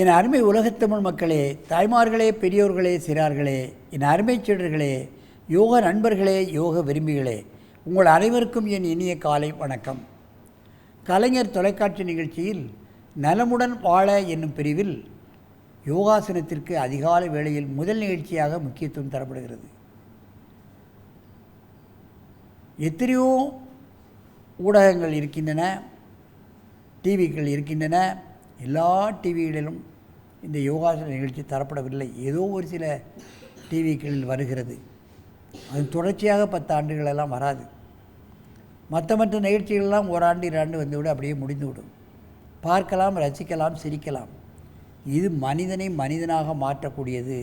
என் அருமை உலகத்தமிழ் மக்களே, தாய்மார்களே, பெரியோர்களே, சிறார்களே, என் அருமை சீடர்களே, யோக நண்பர்களே, யோக விரும்பிகளே, உங்கள் அனைவருக்கும் என் இனிய காலை வணக்கம். கலைஞர் தொலைக்காட்சி நிகழ்ச்சியில் நலமுடன் வாழ என்னும் பிரிவில் யோகாசனத்திற்கு அதிகாலை வேளையில் முதல் நிகழ்ச்சியாக முக்கியத்துவம் தரப்படுகிறது. எத்தனையோ ஊடகங்கள் இருக்கின்றன, டிவிகள் இருக்கின்றன. எல்லா டிவிகளிலும் இந்த யோகாசன நிகழ்ச்சி தரப்படவில்லை. ஏதோ ஒரு சில டிவிகளில் வருகிறது. அது தொடர்ச்சியாக 10 ஆண்டுகளெல்லாம் வராது. மற்ற நிகழ்ச்சிகளெல்லாம் ஓராண்டு 2 ஆண்டு வந்துவிட அப்படியே முடிந்துவிடும். பார்க்கலாம், ரசிக்கலாம், சிரிக்கலாம். இது மனிதனை மனிதனாக மாற்றக்கூடியது,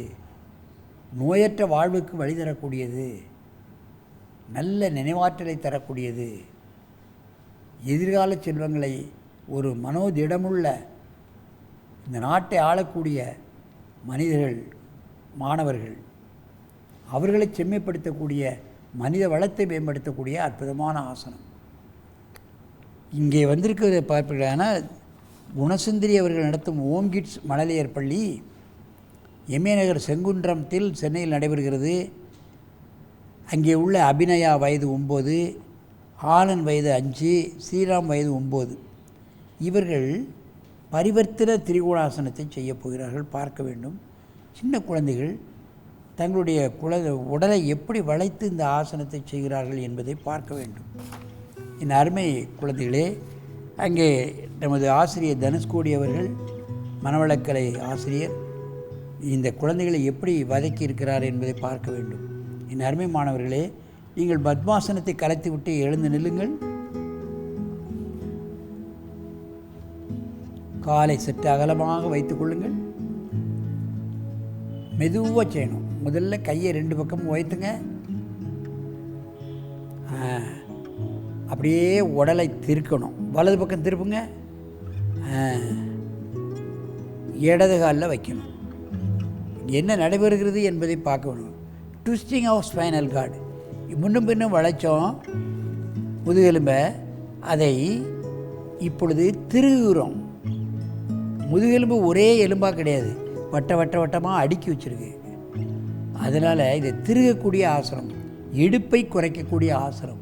நோயற்ற வாழ்வுக்கு வழி தரக்கூடியது, நல்ல நினைவாற்றலை தரக்கூடியது, எதிர்கால செல்வங்களை ஒரு மனோதிடமுள்ள இந்த நாட்டை ஆளக்கூடிய மனிதர்கள், மாணவர்கள், அவர்களை செம்மைப்படுத்தக்கூடிய, மனித வளத்தை மேம்படுத்தக்கூடிய அற்புதமான ஆசனம். இங்கே வந்திருக்கிறத பார்ப்பீர்களான குணசுந்தரி அவர்கள் நடத்தும் ஓம் கிட்ஸ் மழலையர் பள்ளி எம்ஏ நகர் செங்குன்றத்தில் சென்னையில் நடைபெறுகிறது. அங்கே உள்ள அபிநயா வயது 9, ஆனந்த் வயது 5, ஸ்ரீராம் வயது 9. இவர்கள் பரிவர்த்தன திரிகோணாசனத்தை செய்ய போகிறார்கள். பார்க்க வேண்டும். சின்ன குழந்தைகள் தங்களுடைய உடலை எப்படி வளைத்து இந்த ஆசனத்தை செய்கிறார்கள் என்பதை பார்க்க வேண்டும். என் அருமை குழந்தைகளே, அங்கே நமது ஆசிரியர் தனுஷ்கோடி அவர்கள், மனவளக்கலை ஆசிரியர், இந்த குழந்தைகளை எப்படி வதக்கி இருக்கிறார் என்பதை பார்க்க வேண்டும். என் அருமை மாணவர்களே, நீங்கள் பத்மாசனத்தை கலைத்து விட்டு எழுந்து நில்லுங்கள். காலை சற்று அகலமாக வைத்துக் கொள்ளுங்கள். மெதுவாக செய்யணும். முதல்ல கையை 2 பக்கமும் உயர்த்துங்க. அப்படியே உடலை திருக்கணும். வலது பக்கம் திருப்புங்க. இடது காலில் வைக்கணும். என்ன நடைபெறுகிறது என்பதை பார்க்கணும். Twisting of spinal cord. முன்னும் பின்னும் வளைச்சோம் முதுகெலும்பை, அதை இப்பொழுது திருகுகிறோம். முதுகெலும்பு ஒரே எலும்பாக கிடையாது, வட்டமாக அடுக்கி வச்சுருக்கு. அதனால் இதை திருகக்கூடிய ஆசனம், இடுப்பை குறைக்கக்கூடிய ஆசனம்.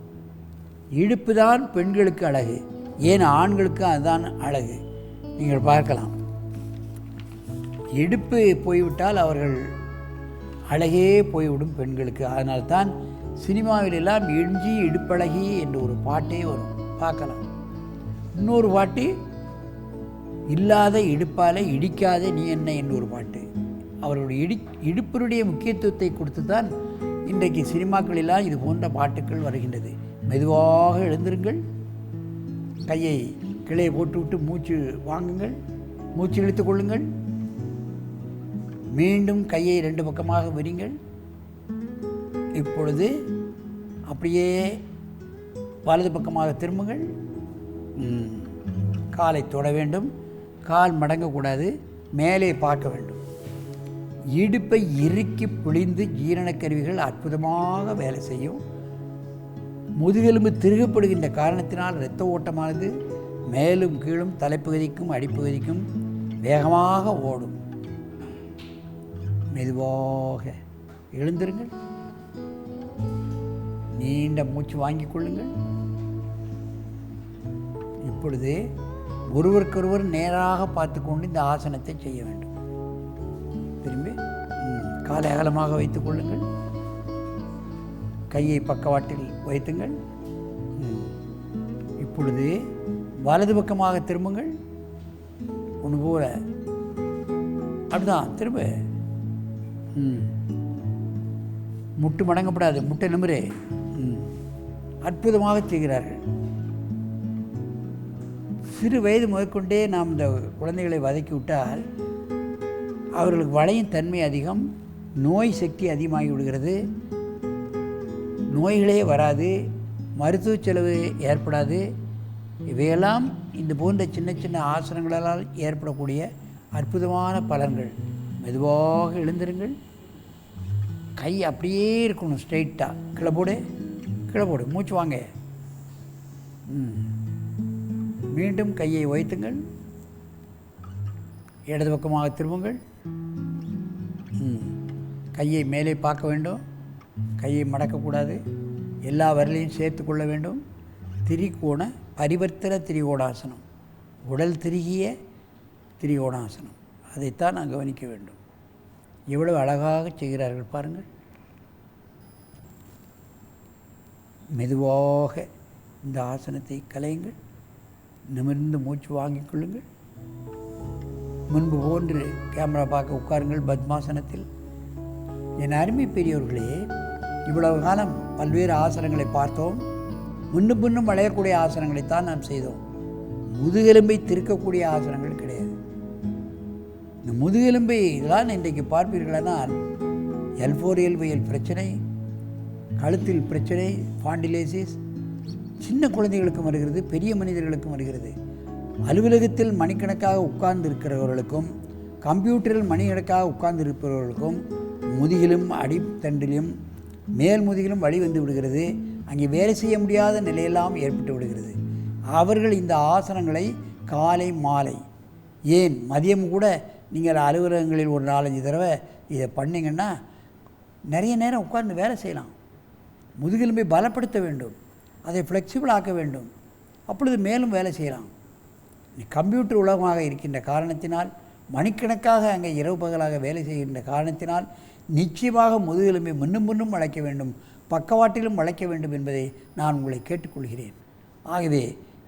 இடுப்பு தான் பெண்களுக்கு அழகு, ஏன் ஆண்களுக்கு அதுதான் அழகு. நீங்கள் பார்க்கலாம், இடுப்பு போய்விட்டால் அவர்கள் அழகே போய்விடும் பெண்களுக்கு. அதனால்தான் சினிமாவிலெல்லாம் எஞ்சி இடுப்பழகி என்று ஒரு பாட்டே வரும், பார்க்கலாம். இன்னொரு பாட்டு, இல்லாத இடுப்பால் இடிக்காத நீ என்ன என்று ஒரு பாட்டு. அவர்களுடைய இடுப்பினுடைய முக்கியத்துவத்தை கொடுத்து தான் இன்றைக்கு சினிமாக்களெல்லாம் இது போன்ற பாட்டுக்கள் வருகின்றது. மெதுவாக எழுந்திருங்கள். கையை கிளையை போட்டுவிட்டு மூச்சு வாங்குங்கள். மூச்சு இழுத்து கொள்ளுங்கள். மீண்டும் கையை 2 பக்கமாக விரிங்கள். இப்பொழுது அப்படியே வலது பக்கமாக திரும்புங்கள். காலை தொட வேண்டும். கால் மடங்கக்கூடாது, மேலே பார்க்க வேண்டும். இடுப்பை இறுக்கி பிழிந்து ஜீரணக்கருவிகள் அற்புதமாக வேலை செய்யும். முதுகெலும்பு திருகப்படுகின்ற காரணத்தினால் இரத்த ஓட்டமானது மேலும் கீழும் தலைப்பகுதிக்கும் அடிப்பகுதிக்கும் வேகமாக ஓடும். மெதுவாக எழுந்திருங்கள். நீண்ட மூச்சு வாங்கிக் கொள்ளுங்கள். இப்பொழுது ஒருவருக்கொருவர் நேராக பார்த்து கொண்டு இந்த ஆசனத்தை செய்ய வேண்டும். திரும்பி காலை அகலமாக வைத்துக் கொள்ளுங்கள். கையை பக்கவாட்டில் வைத்துங்கள். இப்பொழுது வலது பக்கமாக திரும்புங்கள். ஒன்று போல அப்படிதான் திரும்ப. முட்டு மடங்கப்படாது, முட்டை நிமிரே. அற்புதமாக செய்கிறார்கள். சிறு வயது முதற்கொண்டே நாம் இந்த குழந்தைகளை வதக்கி விட்டால் அவர்களுக்கு வளையும் தன்மை அதிகம், நோய் சக்தி அதிகமாகி விடுகிறது. நோய்களே வராது, மருத்துவ செலவு ஏற்படாது. இவையெல்லாம் இந்த போன்ற சின்ன ஆசனங்களால் ஏற்படக்கூடிய அற்புதமான பலன்கள். மெதுவாக எழுந்திருங்கள். கை அப்படியே இருக்கணும், ஸ்ட்ரைட்டாக. கிளப்போடு மூச்சு வாங்க. மீண்டும் கையை வைத்துங்கள். இடது பக்கமாக திரும்புங்கள். கையை மேலே பார்க்க வேண்டும். கையை மடக்கக்கூடாது. எல்லா விரலையும் சேர்த்து கொள்ள வேண்டும். திரிகோண பரிவர்த்தன திரிகோணாசனம், உடல் திருகிய திரிகோணாசனம், அதைத்தான் நான் கவனிக்க வேண்டும். எவ்வளவு அழகாக செய்கிறார்கள் பாருங்கள். மெதுவாக இந்த ஆசனத்தை கலையுங்கள். நிமிர்ந்து மூச்சு வாங்கிக் கொள்ளுங்கள். முன்பு போன்று கேமரா பார்க்க உட்காருங்கள் பத்மாசனத்தில். என் அருமை பெரியவர்களே, இவ்வளவு காலம் பல்வேறு ஆசனங்களை பார்த்தோம். முன்னும் பின்னும் வளையக்கூடிய ஆசனங்களைத்தான் நாம் செய்தோம். முதுகெலும்பை திருக்கக்கூடிய ஆசனங்கள் கிடையாது. இந்த முதுகெலும்பை தான் இன்றைக்கு பார்ப்பீர்களானால் L4-L5 பிரச்சனை, கழுத்தில் பிரச்சனை, ஸ்பாண்டிலைசிஸ் சின்ன குழந்தைகளுக்கும் வருகிறது, பெரிய மனிதர்களுக்கும் வருகிறது. அலுவலகத்தில் மணிக்கணக்காக உட்கார்ந்து இருக்கிறவர்களுக்கும், கம்ப்யூட்டரில் மணிக்கணக்காக உட்கார்ந்து இருப்பவர்களுக்கும் முதுகிலும் அடித்தண்டிலும் மேல் முதுகிலும் வலி வந்து விடுகிறது. அங்கே வேலை செய்ய முடியாத நிலையெல்லாம் ஏற்பட்டு விடுகிறது. அவர்கள் இந்த ஆசனங்களை காலை மாலை ஏன் மதியம் கூட நீங்கள் அலுவலகங்களில் ஒரு 4-5 தடவை இதை பண்ணிங்கன்னா நிறைய நேரம் உட்கார்ந்து வேலை செய்யலாம். முதுகெலும்பை பலப்படுத்த வேண்டும், அதை ஃப்ளெக்சிபிள் ஆக்க வேண்டும். அப்பொழுது மேலும் வேலை செய்யலாம். கம்ப்யூட்டர் உலகமாக இருக்கின்ற காரணத்தினால், மணிக்கணக்காக அங்கே இரவு பகலாக வேலை செய்கின்ற காரணத்தினால் நிச்சயமாக முதுகெலும்பை முன்னும் முன்னும் வளைக்க வேண்டும், பக்கவாட்டிலும் வளைக்க வேண்டும் என்பதை நான் உங்களை கேட்டுக்கொள்கிறேன். ஆகவே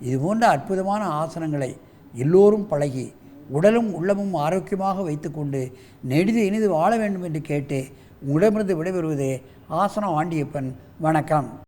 இதுபோன்ற அற்புதமான ஆசனங்களை எல்லோரும் பழகி உடலும் உள்ளமும் ஆரோக்கியமாக வைத்துக்கொண்டு நெடிது இனிது வாழ வேண்டும் என்று கேட்டு உங்களிடமிருந்து விடைபெறுவதே ஆசனம் ஆண்டியப்பன். வணக்கம்.